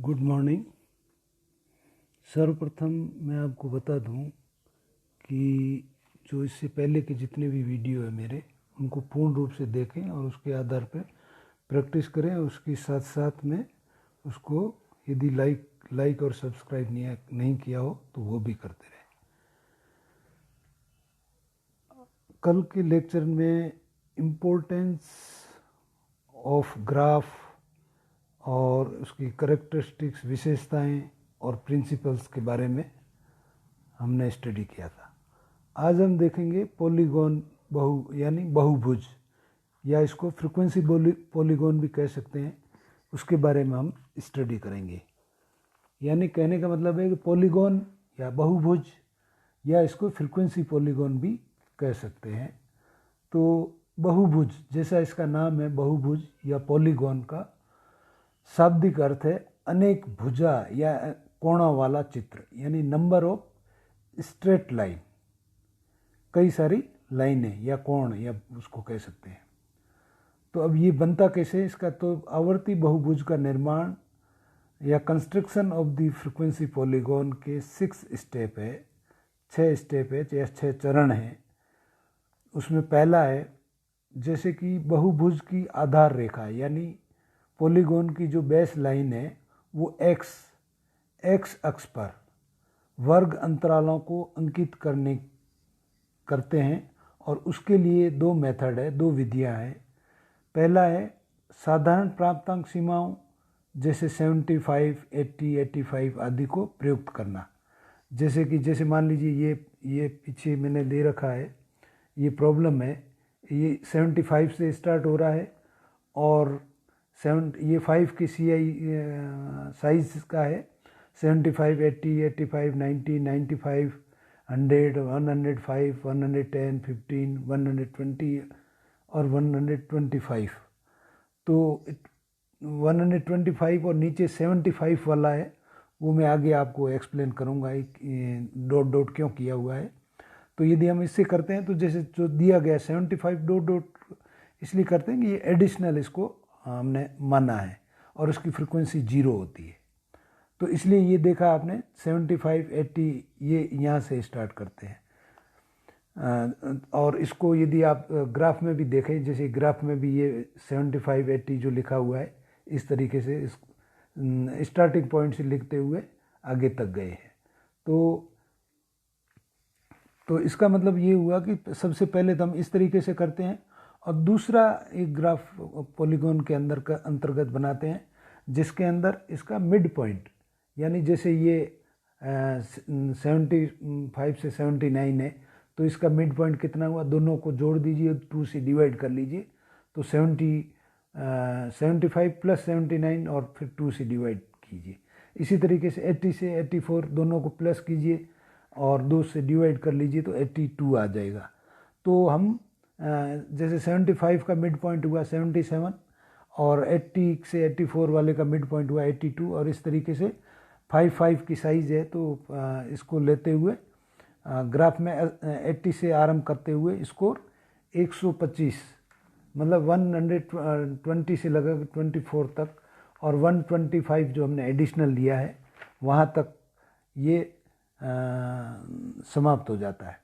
Good morning. सर्वप्रथम मैं आपको बता दूं कि जो इससे पहले के जितने भी वीडियो है मेरे, उनको पूर्ण रूप से देखें और उसके आधार पर प्रैक्टिस करें। उसके साथ साथ में उसको यदि लाइक और सब्सक्राइब नहीं किया हो तो वो भी करते रहें। कल के लेक्चर में इम्पोर्टेंस ऑफ ग्राफ और उसकी करेक्टरिस्टिक्स, विशेषताएं और प्रिंसिपल्स के बारे में हमने स्टडी किया था। आज हम देखेंगे पॉलीगॉन यानी बहुभुज, या इसको फ्रीक्वेंसी पॉलीगॉन भी कह सकते हैं, उसके बारे में हम स्टडी करेंगे। यानी कहने का मतलब है कि पॉलीगॉन या बहुभुज, या इसको फ्रीक्वेंसी पॉलीगॉन भी कह सकते हैं। तो बहुभुज, जैसा इसका नाम है बहुभुज या पॉलीगॉन का शाब्दिक अर्थ है अनेक भुजा या कोणों वाला चित्र, यानी नंबर ऑफ स्ट्रेट लाइन, कई सारी लाइनें या कोण या उसको कह सकते हैं। तो अब ये बनता कैसे इसका, तो आवर्ती बहुभुज का निर्माण या construction of the frequency polygon के 6 स्टेप है, 6 स्टेप है या 6 चरण हैं। उसमें पहला है, जैसे कि बहुभुज की आधार रेखा, यानी पॉलीगॉन की जो बेस लाइन है वो एक्स अक्ष पर वर्ग अंतरालों को अंकित करते हैं। और उसके लिए 2 मेथड है, 2 विधियां हैं। पहला है साधारण प्राप्तांक सीमाओं जैसे 75, 80, 85 आदि को प्रयुक्त करना। जैसे मान लीजिए ये पीछे मैंने दे रखा है, ये प्रॉब्लम है, ये 75 से स्टार्ट हो रहा है और ये 5 की CI साइज का है। 75, 80, 85, 90, 95, 100, 105, 110, 15, 120 और 125। तो 125 और नीचे 75 वाला है, वो मैं आगे आपको एक्सप्लेन करूँगा डॉट डॉट क्यों किया हुआ है। तो यदि हम इससे करते हैं तो जैसे जो दिया गया 75 डॉट डॉट इसलिए करते हैं कि ये एडिशनल इसको हमने माना है और उसकी फ्रीक्वेंसी 0 होती है। तो इसलिए ये देखा आपने 75, 80 ये यहाँ से स्टार्ट करते हैं। और इसको यदि आप ग्राफ में भी देखें, जैसे ग्राफ में भी ये 75, 80 जो लिखा हुआ है, इस तरीके से इस स्टार्टिंग पॉइंट से लिखते हुए आगे तक गए हैं। तो इसका मतलब ये हुआ कि सबसे पहले तो हम इस तरीके से करते हैं और दूसरा एक ग्राफ पॉलीगॉन के अंतर्गत बनाते हैं, जिसके अंदर इसका मिड पॉइंट, यानी जैसे ये 75 से 79 है, तो इसका मिड पॉइंट कितना हुआ, दोनों को जोड़ दीजिए, 2 से डिवाइड कर लीजिए, तो 75 प्लस 79 और फिर 2 से डिवाइड कीजिए। इसी तरीके से 80 से 84 दोनों को प्लस कीजिए और 2 से डिवाइड कर लीजिए, तो 82 आ जाएगा। तो हम जैसे 75 का मिड पॉइंट हुआ 77 और 80 से 84 वाले का मिड पॉइंट हुआ 82, और इस तरीके से 5 की साइज़ है। तो इसको लेते हुए ग्राफ में 80 से आरंभ करते हुए स्कोर 125, मतलब 120 से लगा 24 तक, और 125 जो हमने एडिशनल लिया है वहाँ तक ये समाप्त हो जाता है।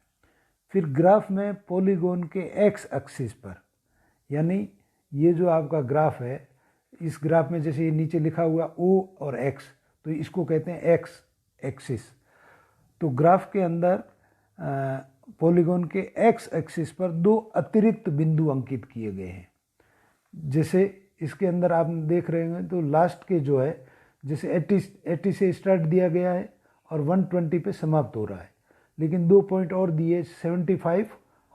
फिर ग्राफ में पॉलीगॉन के एक्स एक्सिस पर, यानी ये जो आपका ग्राफ है, इस ग्राफ में जैसे ये नीचे लिखा हुआ O और X, तो इसको कहते हैं एक्स एक्सिस। तो ग्राफ के अंदर पॉलीगॉन के एक्स एक्सिस पर 2 अतिरिक्त बिंदु अंकित किए गए हैं। जैसे इसके अंदर आप देख रहे हैं तो लास्ट के जो है, जैसे 80 से स्टार्ट दिया गया है और 120 पे समाप्त हो रहा है, लेकिन 2 पॉइंट और दिए 75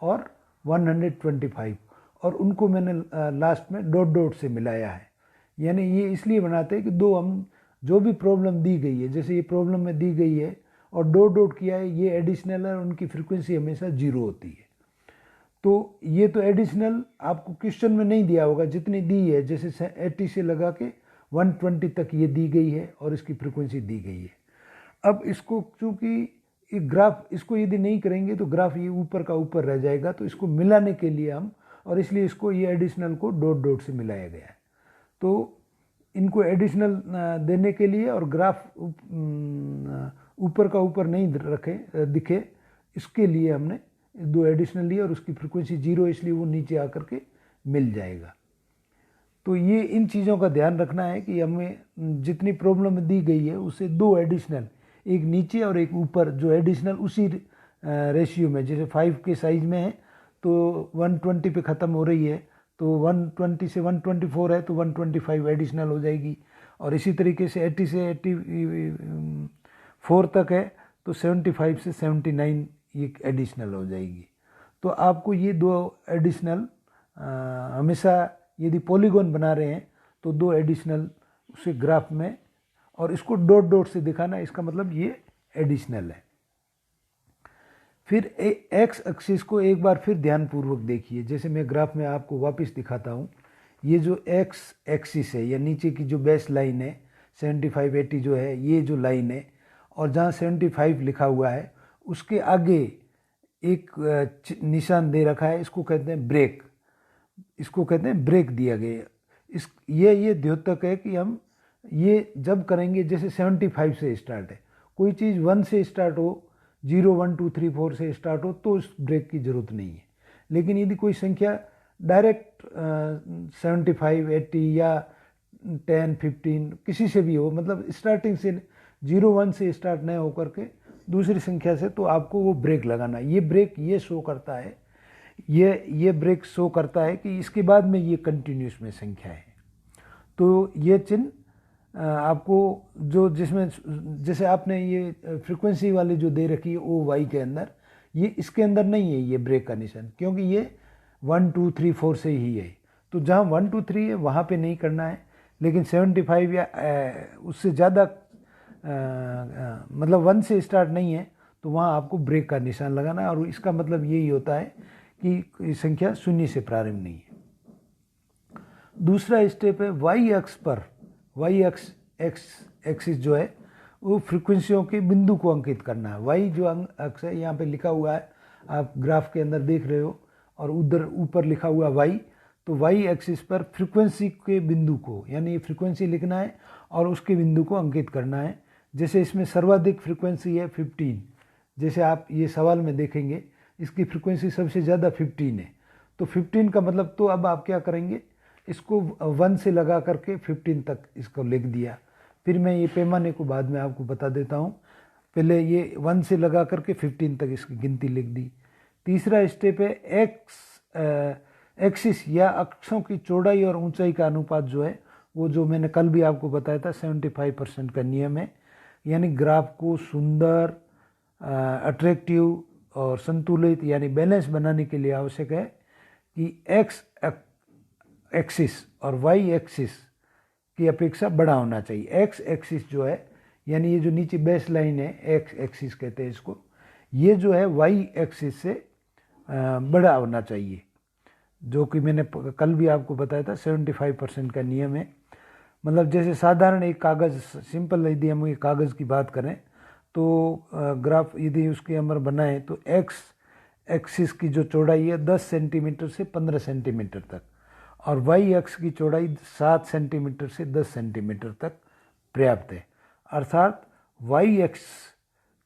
और 125, और उनको मैंने लास्ट में डॉट डॉट से मिलाया है। यानी ये इसलिए बनाते हैं कि दो हम जो भी प्रॉब्लम दी गई है, जैसे ये प्रॉब्लम में दी गई है और डॉट डॉट किया है, ये एडिशनल है और उनकी फ्रीक्वेंसी हमेशा 0 होती है। तो ये तो एडिशनल आपको क्वेश्चन में नहीं दिया होगा, जितनी दी है जैसे 80 से लगा के 120 तक ये दी गई है और इसकी फ्रीक्वेंसी दी गई है। अब इसको चूँकि एक ग्राफ, इसको यदि नहीं करेंगे तो ग्राफ ये ऊपर का ऊपर रह जाएगा, तो इसको मिलाने के लिए हम, और इसलिए इसको ये एडिशनल को डॉट डॉट से मिलाया गया है। तो इनको एडिशनल देने के लिए और ग्राफ ऊपर का ऊपर नहीं रखे दिखे, इसके लिए हमने 2 एडिशनल लिए और उसकी फ्रीक्वेंसी 0 इसलिए वो नीचे आकर के मिल जाएगा। तो ये इन चीज़ों का ध्यान रखना है कि हमें जितनी प्रॉब्लम दी गई है उससे 2 एडिशनल, एक नीचे और एक ऊपर, जो एडिशनल उसी रेशियो में, जैसे 5 के साइज में है तो 120 पे ख़त्म हो रही है, तो 120 से 124 है तो 125 एडिशनल हो जाएगी। और इसी तरीके से 80 से 84 तक है तो 75 से 79 ये एडिशनल हो जाएगी। तो आपको ये 2 एडिशनल हमेशा, यदि पॉलीगॉन बना रहे हैं तो 2 एडिशनल उसे ग्राफ में, और इसको डॉट डॉट से दिखाना, इसका मतलब ये एडिशनल है। फिर एक्स एक्सिस को एक बार फिर ध्यानपूर्वक देखिए, जैसे मैं ग्राफ में आपको वापस दिखाता हूँ। ये जो एक्स एक्सिस है या नीचे की जो बेस लाइन है 75 80 जो है, ये जो लाइन है, और जहाँ 75 लिखा हुआ है उसके आगे एक निशान दे रखा है, इसको कहते हैं ब्रेक, इसको कहते हैं ब्रेक दिया गया। ये द्योतक है कि हम ये जब करेंगे, जैसे 75 से स्टार्ट है, कोई चीज़ 1 से स्टार्ट हो, 0 1 2 3 4 से स्टार्ट हो तो उस ब्रेक की ज़रूरत नहीं है। लेकिन यदि कोई संख्या डायरेक्ट 75 80 या 10 15 किसी से भी हो, मतलब स्टार्टिंग से 0 1 से स्टार्ट नहीं होकर के दूसरी संख्या से, तो आपको वो ब्रेक लगाना। ये ब्रेक ये शो करता है, ये ब्रेक शो करता है कि इसके बाद में ये कंटिन्यूस में संख्या है। तो ये चिन्ह आपको जो जिसमें, जैसे आपने ये फ्रीक्वेंसी वाली जो दे रखी है ओ वाई के अंदर, ये इसके अंदर नहीं है ये ब्रेक का निशान, क्योंकि ये 1 2 3 4 से ही है। तो जहाँ 1 2 3 है वहाँ पे नहीं करना है, लेकिन 75 या उससे ज़्यादा मतलब 1 से स्टार्ट नहीं है तो वहाँ आपको ब्रेक का निशान लगाना, और इसका मतलब यही होता है कि संख्या 0 से प्रारंभ नहीं है। दूसरा स्टेप है वाई अक्ष पर, वाई अक्ष एक्सिस जो है वो फ्रीक्वेंसियों के बिंदु को अंकित करना है। वाई जो अक्ष है यहाँ पे लिखा हुआ है, आप ग्राफ के अंदर देख रहे हो, और उधर ऊपर लिखा हुआ वाई, तो वाई एक्सिस पर फ्रीक्वेंसी के बिंदु को, यानी फ्रीक्वेंसी लिखना है और उसके बिंदु को अंकित करना है। जैसे इसमें सर्वाधिक फ्रीक्वेंसी है 15, जैसे आप ये सवाल में देखेंगे इसकी फ्रीक्वेंसी सबसे ज़्यादा 15 है, तो 15 का मतलब, तो अब आप क्या करेंगे, इसको 1 से लगा करके 15 तक इसको लिख दिया। फिर मैं ये पैमाने को बाद में आपको बता देता हूँ, पहले ये 1 से लगा करके 15 तक इसकी गिनती लिख दी। तीसरा स्टेप है एक्सिस या अक्षों की चौड़ाई और ऊंचाई का अनुपात जो है, वो जो मैंने कल भी आपको बताया था 75% का नियम है। यानी ग्राफ को सुंदर, अट्रैक्टिव और संतुलित यानी बैलेंस बनाने के लिए आवश्यक है कि एक्स एक्सिस और वाई एक्सिस की अपेक्षा बड़ा होना चाहिए। एक्स एक्सिस जो है, यानी ये जो नीचे बेस लाइन है, एक्स एक्सिस कहते हैं इसको, ये जो है वाई एक्सिस से बड़ा होना चाहिए, जो कि मैंने कल भी आपको बताया था 75% का नियम है। मतलब जैसे साधारण एक कागज़, सिंपल यदि हम एक कागज़ की बात करें तो ग्राफ यदि उसके अंदर बनाए तो एक्स एक्सिस की जो चौड़ाई है 10 सेंटीमीटर से 15 सेंटीमीटर तक, और वाई अक्ष की चौड़ाई 7 सेंटीमीटर से 10 सेंटीमीटर तक पर्याप्त है। अर्थात वाई अक्ष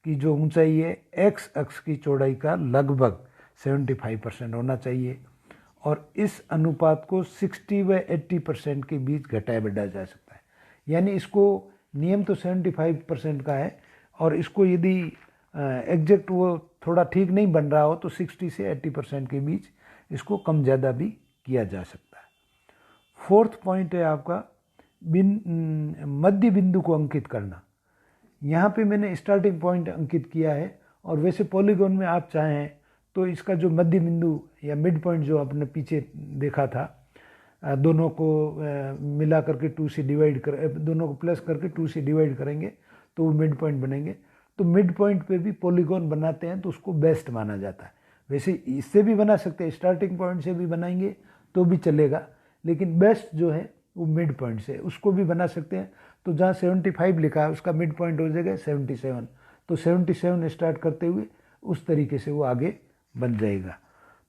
की जो ऊंचाई है एक्स अक्ष की चौड़ाई का लगभग 75% होना चाहिए, और इस अनुपात को 60 व 80% के बीच घटाया बढ़ाया जा सकता है। यानी इसको, नियम तो 75% का है, और इसको यदि एग्जैक्ट वो थोड़ा ठीक नहीं बन रहा हो तो 60 से 80% के बीच इसको कम ज़्यादा भी किया जा सकता है। फोर्थ पॉइंट है आपका मध्य बिंदु को अंकित करना। यहाँ पे मैंने स्टार्टिंग पॉइंट अंकित किया है, और वैसे पॉलीगॉन में आप चाहें तो इसका जो मध्य बिंदु या मिड पॉइंट जो आपने पीछे देखा था, दोनों को मिला करके 2 से डिवाइड कर, दोनों को प्लस करके 2 से डिवाइड करेंगे तो वो मिड पॉइंट बनेंगे। तो मिड पॉइंट पे भी पॉलीगॉन बनाते हैं तो उसको बेस्ट माना जाता है। वैसे इससे भी बना सकते हैं, स्टार्टिंग पॉइंट से भी बनाएंगे तो भी चलेगा, लेकिन बेस्ट जो है वो मिड पॉइंट से, उसको भी बना सकते हैं। तो जहाँ 75 लिखा है उसका मिड पॉइंट हो जाएगा 77, तो 77 स्टार्ट करते हुए उस तरीके से वो आगे बन जाएगा।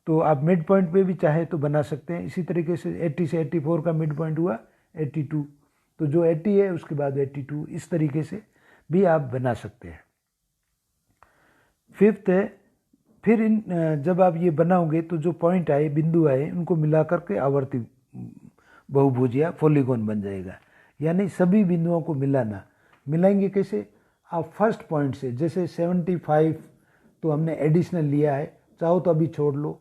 तो आप मिड पॉइंट पे भी चाहे तो बना सकते हैं। इसी तरीके से 80 से 84 का मिड पॉइंट हुआ 82, तो जो 80 है उसके बाद 82, इस तरीके से भी आप बना सकते हैं। फिफ्थ है, फिर जब आप ये बनाओगे तो जो पॉइंट आए, बिंदु आए, उनको मिला करके आवर्ती बहुभुज या पॉलीगॉन बन जाएगा। यानी सभी बिंदुओं को मिलाना। मिलाएंगे कैसे? आप फर्स्ट पॉइंट से, जैसे 75 तो हमने एडिशनल लिया है, चाहो तो अभी छोड़ लो।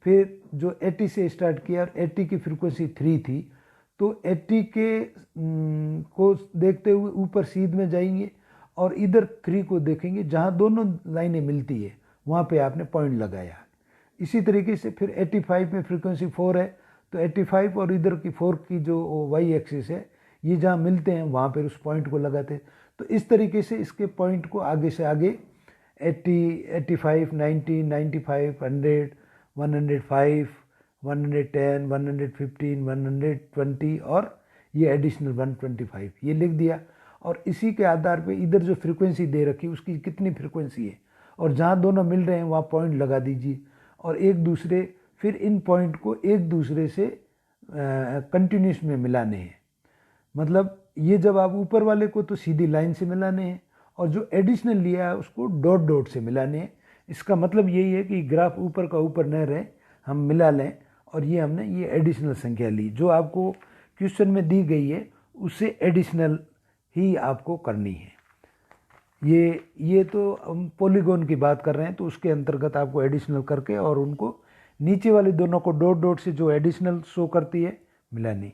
फिर जो 80 से स्टार्ट किया और 80 की फ्रीक्वेंसी 3 थी, तो 80 के को देखते हुए ऊपर सीध में जाएंगे और इधर 3 को देखेंगे, जहाँ दोनों लाइनें मिलती है वहाँ पे आपने पॉइंट लगाया। इसी तरीके से फिर 85 में फ्रीक्वेंसी 4 है, तो 85 और इधर की 4 की जो वाई एक्सिस है, ये जहाँ मिलते हैं वहाँ पर उस पॉइंट को लगाते हैं। तो इस तरीके से इसके पॉइंट को आगे से आगे 80, 85, 90, 95, 100, 105, 110, 115, 120 और ये एडिशनल 125 ये लिख दिया। और इसी के आधार पे इधर जो फ्रीक्वेंसी दे रखी उसकी कितनी फ्रीक्वेंसी है, और जहाँ दोनों मिल रहे हैं वहाँ पॉइंट लगा दीजिए। और एक दूसरे, फिर इन पॉइंट को एक दूसरे से कंटिन्यूस में मिलाने हैं। मतलब ये जब आप ऊपर वाले को तो सीधी लाइन से मिलाने हैं, और जो एडिशनल लिया है उसको डॉट डॉट से मिलाने हैं। इसका मतलब यही है कि ग्राफ ऊपर का ऊपर न रहे, हम मिला लें। और ये हमने ये एडिशनल संख्या ली जो आपको क्वेश्चन में दी गई है, उससे एडिशनल ही आपको करनी है। ये तो हम पॉलीगॉन की बात कर रहे हैं, तो उसके अंतर्गत आपको एडिशनल करके और उनको नीचे वाले दोनों को डॉट डॉट से जो एडिशनल शो करती है मिलानी।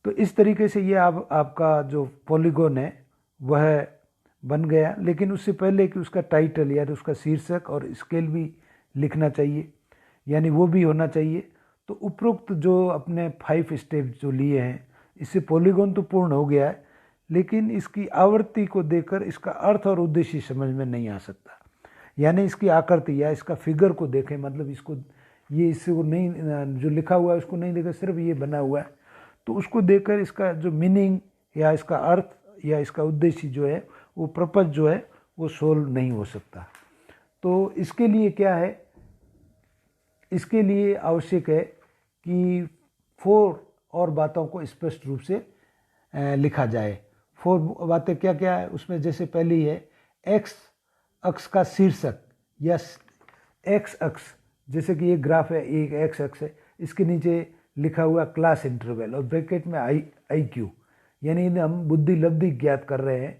तो इस तरीके से ये आपका जो पॉलीगॉन है वह बन गया। लेकिन उससे पहले कि उसका टाइटल या उसका शीर्षक और स्केल भी लिखना चाहिए, यानी वो भी होना चाहिए। तो उपरोक्त जो अपने 5 स्टेप जो लिए हैं, इससे पॉलीगॉन तो पूर्ण हो गया है, लेकिन इसकी आवृत्ति को देखकर इसका अर्थ और उद्देश्य समझ में नहीं आ सकता। यानी इसकी आकृति या इसका फिगर को देखें, मतलब इसको ये इससे वो नहीं, जो लिखा हुआ है उसको नहीं देखा, सिर्फ ये बना हुआ है, तो उसको देखकर इसका जो मीनिंग या इसका अर्थ या इसका उद्देश्य जो है, वो प्रपंच जो है वो सोल्व नहीं हो सकता। तो इसके लिए क्या है, इसके लिए आवश्यक है कि 4 और बातों को स्पष्ट रूप से लिखा जाए। 4 बातें क्या क्या है उसमें? जैसे पहली है एक्स अक्ष का शीर्षक या एक्स अक्ष, जैसे कि ये ग्राफ है, एक एक्स अक्ष है, इसके नीचे लिखा हुआ क्लास इंटरवल और ब्रैकेट में आई क्यू, यानी हम बुद्धि लब्धि ज्ञात कर रहे हैं।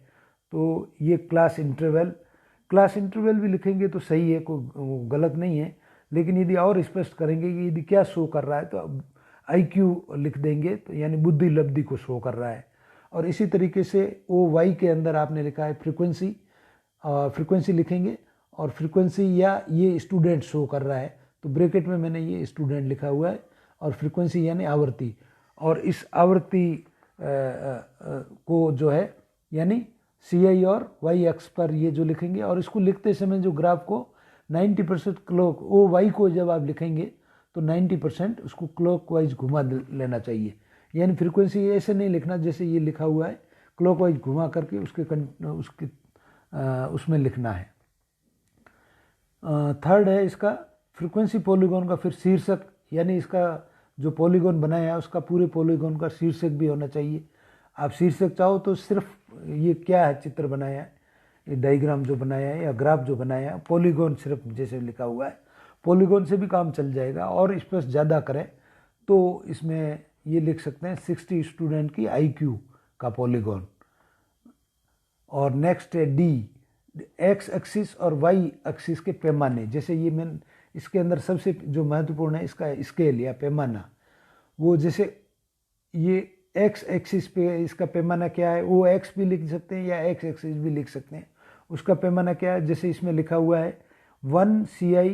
तो ये क्लास इंटरवल भी लिखेंगे तो सही है, कोई गलत नहीं है। लेकिन यदि और स्पष्ट करेंगे कि यदि क्या शो कर रहा है, तो आई क्यू लिख देंगे, तो यानी बुद्धि लब्धि को शो कर रहा है। और इसी तरीके से ओ वाई के अंदर आपने लिखा है फ्रीक्वेंसी लिखेंगे, और फ्रीक्वेंसी या ये स्टूडेंट शो कर रहा है, तो ब्रैकेट में मैंने ये स्टूडेंट लिखा हुआ है, और फ्रीक्वेंसी यानी आवृत्ति। और इस आवृत्ति को जो है यानी CI और वाई अक्ष पर ये जो लिखेंगे, और इसको लिखते समय जो ग्राफ को 90% क्लॉक, ओ वाई को जब आप लिखेंगे तो 90% उसको क्लॉक वाइज घुमा लेना चाहिए। यानी फ्रीक्वेंसी ऐसे नहीं लिखना जैसे ये लिखा हुआ है, क्लॉक वाइज घुमा करके उसमें लिखना है। थर्ड है इसका फ्रीक्वेंसी पॉलीगॉन का फिर शीर्षक, यानी इसका जो पॉलीगॉन बनाया है उसका पूरे पॉलीगॉन का शीर्षक भी होना चाहिए। आप शीर्षक चाहो तो सिर्फ ये क्या है चित्र बनाया है, ये डायग्राम जो बनाया है या ग्राफ जो बनाया है, पॉलीगॉन सिर्फ जैसे लिखा हुआ है, पॉलीगॉन से भी काम चल जाएगा। और स्पष्ट ज़्यादा करें तो इसमें ये लिख सकते हैं 60 स्टूडेंट की IQ का पॉलीगॉन। और नेक्स्ट है D, एक्स एक्सिस और वाई एक्सिस के पैमाने। जैसे ये मैं इसके अंदर सबसे जो महत्वपूर्ण है इसका स्केल या पैमाना, वो जैसे ये एक्स एक्सिस पे इसका पैमाना क्या है, वो एक्स भी लिख सकते हैं या एक्स एक्सिस भी लिख सकते हैं। उसका पैमाना क्या है, जैसे इसमें लिखा हुआ है 1 CI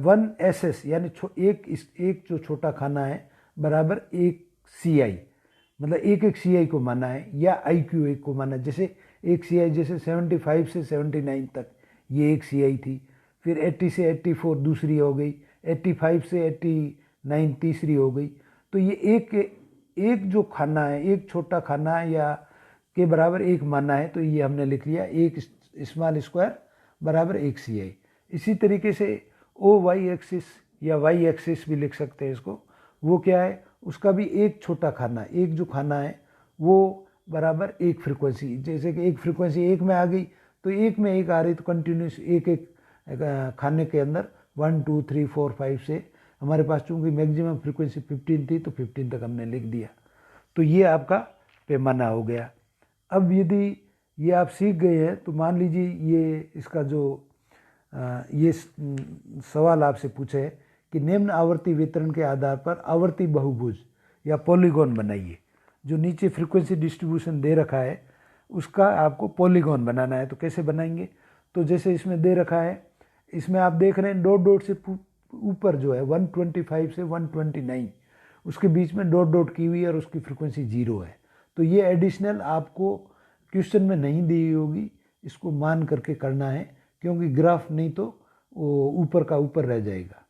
1 SS, यानी एक जो छोटा खाना है बराबर 1 CI, मतलब एक CI को माना है, या IQ 1 को माना है। जैसे एक CI जैसे 75 से 79 तक ये एक CI थी, फिर 80 से 84 दूसरी हो गई, 85 से 89 तीसरी हो गई। तो ये एक जो खाना है, एक छोटा खाना है या के बराबर एक माना है, तो ये हमने लिख लिया एक स्मॉल स्क्वायर बराबर 1 CI। इसी तरीके से ओ वाई एक्सिस या वाई एक्सिस भी लिख सकते हैं इसको। वो क्या है, उसका भी एक छोटा खाना, एक जो खाना है वो बराबर एक फ्रीक्वेंसी, जैसे कि एक फ्रीक्वेंसी एक में आ गई तो एक में एक आ रही तो कंटिन्यूस एक एक खाने के अंदर 1 2 3 4 5 से हमारे पास चूँकि मैक्सिमम फ्रीक्वेंसी 15 थी तो 15 तक हमने लिख दिया। तो ये आपका पैमाना हो गया। अब यदि ये आप सीख गए हैं तो मान लीजिए ये इसका जो ये सवाल आपसे पूछे है कि निम्न आवर्ती वितरण के आधार पर आवर्ती बहुभुज या पॉलीगॉन बनाइए। जो नीचे फ्रीक्वेंसी डिस्ट्रीब्यूशन दे रखा है उसका आपको पॉलीगॉन बनाना है। तो कैसे बनाएंगे? तो जैसे इसमें दे रखा है, इसमें आप देख रहे हैं डॉट डॉट से ऊपर जो है 125 से 129 उसके बीच में डॉट डॉट की हुई है और उसकी फ्रीक्वेंसी 0 है। तो ये एडिशनल आपको क्वेश्चन में नहीं दी होगी, इसको मान करके करना है क्योंकि ग्राफ नहीं तो वो ऊपर का ऊपर रह जाएगा।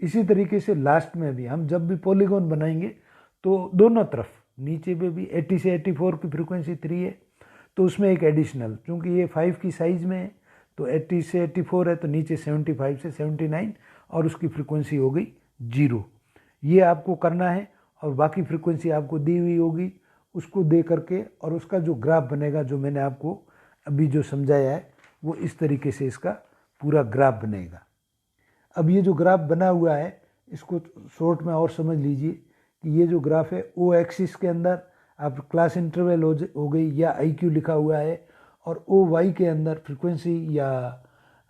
इसी तरीके से लास्ट में भी हम जब भी पॉलीगॉन बनाएंगे तो दोनों तरफ नीचे पे भी 80 से 84 की फ्रीक्वेंसी 3 है तो उसमें एक एडिशनल, क्योंकि ये 5 की साइज़ में है तो 80 से 84 है तो नीचे 75 से 79 और उसकी फ्रीक्वेंसी हो गई 0। ये आपको करना है और बाकी फ्रीक्वेंसी आपको दी हुई होगी उसको दे करके और उसका जो ग्राफ बनेगा जो मैंने आपको अभी जो समझाया है वो इस तरीके से इसका पूरा ग्राफ बनेगा। अब ये जो ग्राफ बना हुआ है इसको शॉर्ट में और समझ लीजिए कि ये जो ग्राफ है ओ एक्सिस के अंदर आप क्लास इंटरवल हो गई या IQ लिखा हुआ है और ओ वाई के अंदर फ्रीक्वेंसी या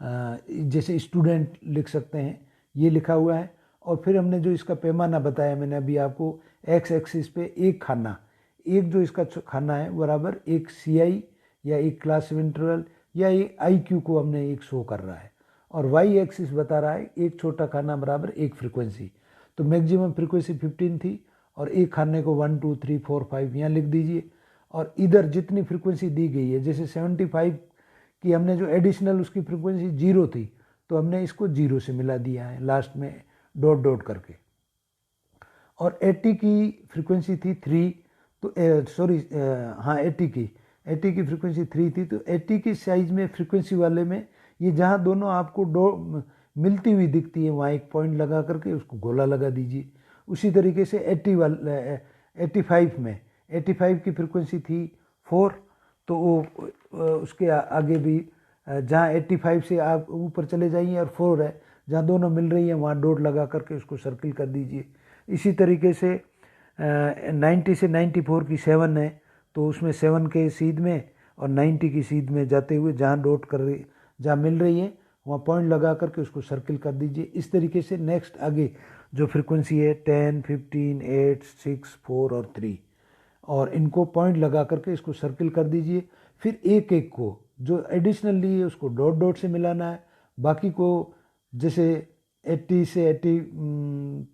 जैसे स्टूडेंट लिख सकते हैं ये लिखा हुआ है। और फिर हमने जो इसका पैमाना बताया मैंने अभी आपको एक्स एक्सिस पे एक खाना, एक जो इसका खाना है बराबर एक CI या एक क्लास इंटरवल या एक IQ को हमने एक शो कर रहा है और वाई एक्सिस बता रहा है एक छोटा खाना बराबर एक फ्रीक्वेंसी। तो मैक्सिमम फ्रीक्वेंसी 15 थी और एक खाने को 1 2 3 4 5 यहाँ लिख दीजिए और इधर जितनी फ्रीक्वेंसी दी गई है जैसे 75 की हमने जो एडिशनल उसकी फ्रीक्वेंसी 0 थी तो हमने इसको 0 से मिला दिया है लास्ट में डॉट डॉट करके। और 80 की फ्रीक्वेंसी थी 3 तो 80 की फ्रीक्वेंसी 3 थी तो 80 की साइज में फ्रीक्वेंसी वाले में ये जहाँ दोनों आपको मिलती हुई दिखती है वहाँ एक पॉइंट लगा करके उसको गोला लगा दीजिए। उसी तरीके से 85 में 85 की फ्रीक्वेंसी थी 4 तो वो उसके आगे भी जहाँ 85 से आप ऊपर चले जाइए और 4 है जहाँ दोनों मिल रही है वहाँ डॉट लगा करके उसको सर्किल कर दीजिए। इसी तरीके से 90 से 94 की 7 है तो उसमें 7 के सीध में और 90 की सीध में जाते हुए जहाँ डॉट कर रही जहाँ मिल रही है वहाँ पॉइंट लगा करके उसको सर्किल कर दीजिए। इस तरीके से नेक्स्ट आगे जो फ्रीक्वेंसी है 10 15 8 6 4 और 3 और इनको पॉइंट लगा करके इसको सर्किल कर दीजिए। फिर एक एक को जो एडिशनल ली है उसको डॉट डॉट से मिलाना है, बाकी को जैसे 80 से 80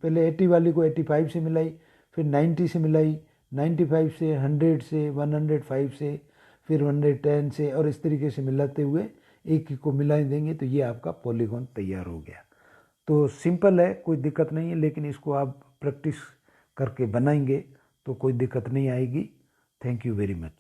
पहले 80 वाली को 85 से मिलाई, फिर 90 से मिलाई, 95 से 100 से 105 से फिर 110 से और इस तरीके से मिलाते हुए एक एक को मिला देंगे तो ये आपका पॉलीगॉन तैयार हो गया। तो सिंपल है, कोई दिक्कत नहीं है, लेकिन इसको आप प्रैक्टिस करके बनाएंगे तो कोई दिक्कत नहीं आएगी। Thank you very much.